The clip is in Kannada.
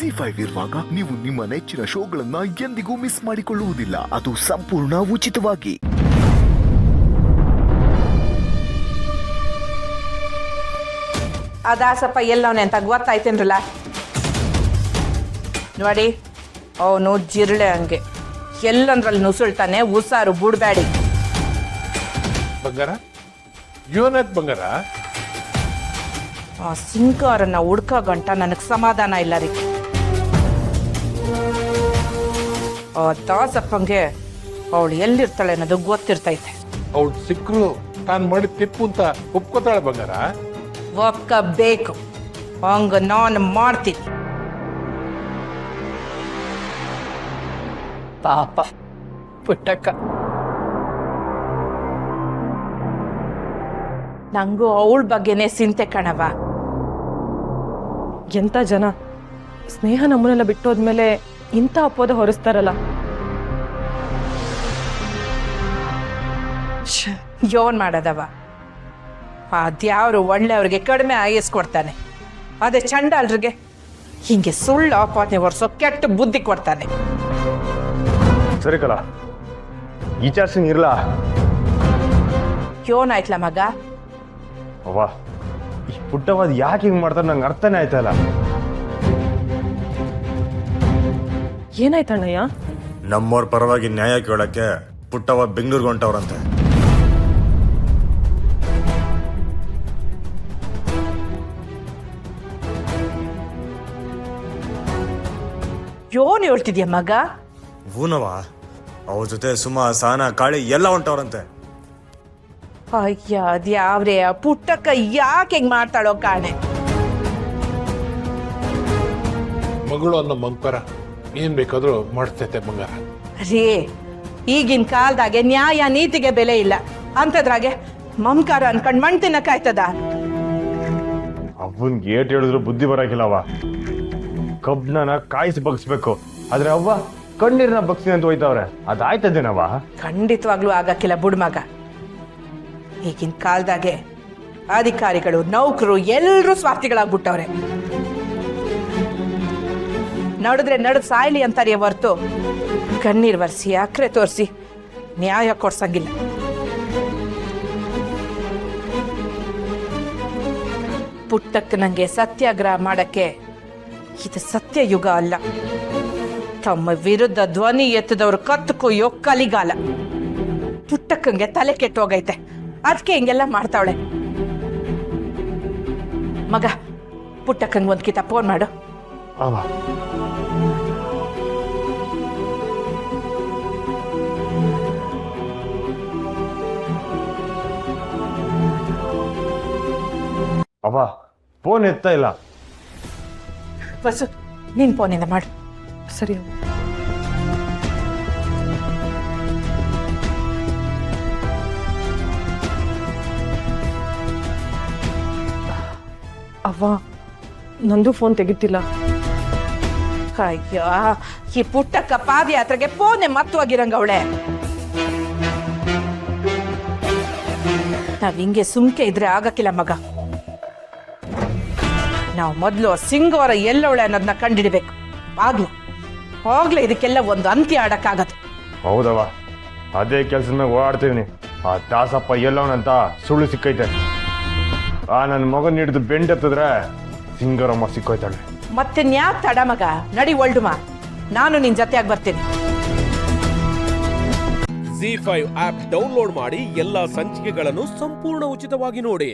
ZEE5 ಇರುವಾಗ ನೀವು ನಿಮ್ಮ ನೆಚ್ಚಿನ ಶೋಗಳನ್ನ ಎಂದಿಗೂ ಮಿಸ್ ಮಾಡಿಕೊಳ್ಳುವುದಿಲ್ಲ. ಅದು ಸಂಪೂರ್ಣ ಉಚಿತವಾಗಿ. ಆ ದಾಸಪ್ಪ ಎಲ್ಲವನೇ ಅಂತ ಗೊತ್ತಾಯ್ತೇನ್ರಲ್ಲ. ನೋಡಿ ಅವನು ಜಿರಳೆ ಹಂಗೆ ಎಲ್ಲಂದ್ರಲ್ಲಿ ನುಸುಳ್ತಾನೆ. ಉಸಾರು ಬುಡ್ಬ್ಯಾಡಿ. ಬಂಗಾರ ಇವನತ್ ಬಂಗಾರ. ಆ ಸಿಂಗಾರನ್ನ ಹುಡ್ಕ ಗಂಟ ನನಗೆ ಸಮಾಧಾನ ಇಲ್ಲ ರೀ. ಆ ದಾಸಪ್ಪಂಗೆ ಅವಳು ಎಲ್ಲಿರ್ತಾಳೆ ಅನ್ನೋದು ಗೊತ್ತಿರ್ತೈತೆ. ಅವಳು ಸಿಕ್ಕರು ತಾನು ಮಾಡಿ ತಿಪ್ಪು ಅಂತ ಒಪ್ಕೋತಾಳೆ ಬಂಗಾರ. ಒಪ್ಕಬೇಕು. ಹಂಗ ನಾನು ಮಾಡ್ತೀನಿ. ಪಾಪ ಪುಟ್ಟಕ್ಕ. ನಂಗೂ ಅವಳ ಬಗ್ಗೆನೇ ಚಿಂತೆ ಕಣವ. ಎಂಥ ಜನ ಸ್ನೇಹ ನಮ್ಮನ್ನೆಲ್ಲ ಬಿಟ್ಟೋದ್ಮೇಲೆ ಇಂಥ ಅಪೋದ ಹೊರಿಸ್ತಾರಲ್ಲ. ಯೋನ್ ಮಾಡೋದವ. ಅದ್ಯಾವ್ರು ಒಳ್ಳೆಯವ್ರಿಗೆ ಕಡಿಮೆ ಆಯಸ್ಕೊಡ್ತಾನೆ. ಅದೇ ಚಂಡಾಲ್ರಿಗೆ ಹಿಂಗೆ ಸುಳ್ಳು ಆಪಾದನೆ ಹೊರಿಸೋ ಕೆಟ್ಟ ಬುದ್ಧಿ ಕೊಡ್ತಾನೆ. ಸರಿ ಕಲ ವಿಚಾರಿಸಿ ಇರ್ಲ. ಯೋನ್ ಆಯ್ತಲ ಮಗ. ಅವ್ವ ಈ ಪುಟ್ಟವಾದ ಯಾಕೆ ಹಿಂಗ್ ಮಾಡ್ತಾರೆ ನಂಗೆ ಅರ್ಥನೇ ಆಯ್ತಲ್ಲ. ಏನಾಯ್ತಣ್ಣಯ್ಯ? ನಮ್ಮವ್ರ ಪರವಾಗಿ ನ್ಯಾಯ ಕೇಳಕ್ಕೆ ಪುಟ್ಟವ ಬೆಂಗಳೂರಿಗೆ ಹೊಂಟವ್ರಂತೆ. ಯೋನ್ ಹೇಳ್ತಿದ್ಯ ಮಗ? ಹೂನವ, ಅವ್ರ ಜೊತೆ ಸುಮ ಸಹನ ಕಾಳಿ ಎಲ್ಲ ಹೊಂಟವ್ರಂತೆ. ಅಯ್ಯ ಅದ್ಯಾವ್ರೇ ಪುಟ್ಟಕ್ಕ ಯಾಕೆ ಹೆಂಗ್ ಮಾಡ್ತಾಳೋ ಕಾಣೆ. ಮಗಳು ಅನ್ನೋ ಮಂಕರ ಏನ್ ಬೇಕಾದ್ರೂ ಮಾಡ್ತೈತೆ ಬಂಗಾರ. ರೇ ಈಗಿನ ಕಾಲದಾಗೆ ನ್ಯಾಯ ನೀತಿಗೆ ಬೆಲೆ ಇಲ್ಲ. ಅಂತದ್ರಾಗೆ ಮಮಕಾರ ಅನ್ಕೊಂಡ್ ಮಣ್ ತಿನ್ನಕ್ಕಾಯ್ತದ? ಅವ್ವನ್ ಗೇಟ್ ಹೇಳಿದ್ರು ಬುದ್ಧಿ ಬರಾಕಿಲ್ಲವ. ಕಬ್ನ ಕಾಯಿಸಿ ಬಗ್ಸ್ಬೇಕು, ಆದ್ರೆ ಅವ್ವ ಕಣ್ಣೀರ್ನ ಬಗ್ಸಿ ಅಂತ ಹೋಯ್ತವ್ರೆ. ಅದಾಯ್ತದೇನವ? ಖಂಡಿತವಾಗ್ಲೂ ಆಗಕ್ಕಿಲ್ಲ ಬುಡ್ಮಗ. ಈಗಿನ ಕಾಲದಾಗೆ ಅಧಿಕಾರಿಗಳು ನೌಕರು ಎಲ್ಲರೂ ಸ್ವಾರ್ಥಿಗಳಾಗ್ಬಿಟ್ಟವ್ರೆ. ನಡೆದ್ರೆ ನಡೆದು ಸಾಯ್ಲಿ ಅಂತಾರೇ ಹೊರ್ತು ಕಣ್ಣೀರ್ ವರ್ಸಿ ಅಕ್ರೆ ತೋರಿಸಿ ನ್ಯಾಯ ಕೊಡ್ಸಂಗಿಲ್ಲ. ಪುಟ್ಟಕ್ಕೆ ನಂಗೆ ಸತ್ಯಾಗ್ರಹ ಮಾಡಕ್ಕೆ ಇದು ಸತ್ಯಯುಗ ಅಲ್ಲ. ತಮ್ಮ ವಿರುದ್ಧ ಧ್ವನಿ ಎತ್ತದವರು ಕತ್ತು ಕೊಯ್ಯೋ ಕಲಿಗಾಲ. ಪುಟ್ಟಕ್ಕಂಗೆ ತಲೆ ಕೆಟ್ಟೋಗೈತೆ, ಅದಕ್ಕೆ ಹಿಂಗೆಲ್ಲ ಮಾಡ್ತಾವಳೆ. ಮಗ ಪುಟ್ಟಕ್ಕಂಗೆ ಒಂದ್ ಕಿತ ಫೋನ್ ಮಾಡು. ಅವ ಅವ ಫೋನ್ ಎತ್ತಾ ಇಲ್ಲ. ಬಸ್ಸು ನಿನ್ ಫೋನಿಂದ ಮಾಡು. ಸರಿ ಅವ್ವ, ನಂದು ಫೋನ್ ತೆಗಿತಿಲ್ಲ. ಅಯ್ಯೋ ಈ ಪುಟ್ಟಕ್ಕ ಪಾದಯಾತ್ರೆಗೆ ಫೋನೆ ಮತ್ತವಾಗಿರಂಗ ಅವಳೆ. ನಾವ್ ಹಿಂಗೆ ಸುಮ್ಕೆ ಇದ್ರೆ ಆಗಕ್ಕಿಲ್ಲ ಮಗ. ನಾವು ಮೊದ್ಲು ಸಿಂಗವರ ಎಲ್ಲವಳೆ ಅನ್ನೋದನ್ನ ಕಂಡಿಡ್ಬೇಕು. ಆಗ್ಲೇ ಇದಕ್ಕೆಲ್ಲ ಒಂದು ಅಂತ್ಯ ಆಡಕ್ಕಾಗತ್ತೆ. ಹೌದವ, ಅದೇ ಕೆಲ್ಸದ ಮೇಲೆ ಓಡಾಡ್ತೀವಿ. ಆ ದಾಸಪ್ಪ ಎಲ್ಲವನಂತ ಸುಳ್ಳು ಸಿಕ್ಕೈತೆ. ಆ ನನ್ನ ಮಗನ್ ಹಿಡಿದು ಬೆಂಡೆತ್ತಿದ್ರೆ ಸಿಂಗರಮ್ಮ ಸಿಕ್ಕೋಯ್ತಾಳೆ. ಮತ್ತೆ ನ್ಯಾಕ್ ತಡ ಮಗ, ನಡಿ ಒಳ್ಡುಮ. ನಾನು ನಿನ್ ಜೊತೆಯಾಗಿ ಬರ್ತೀನಿ. ZEE5 ಆಪ್ ಡೌನ್ಲೋಡ್ ಮಾಡಿ ಎಲ್ಲಾ ಸಂಚಿಕೆಗಳನ್ನು ಸಂಪೂರ್ಣ ಉಚಿತವಾಗಿ ನೋಡಿ.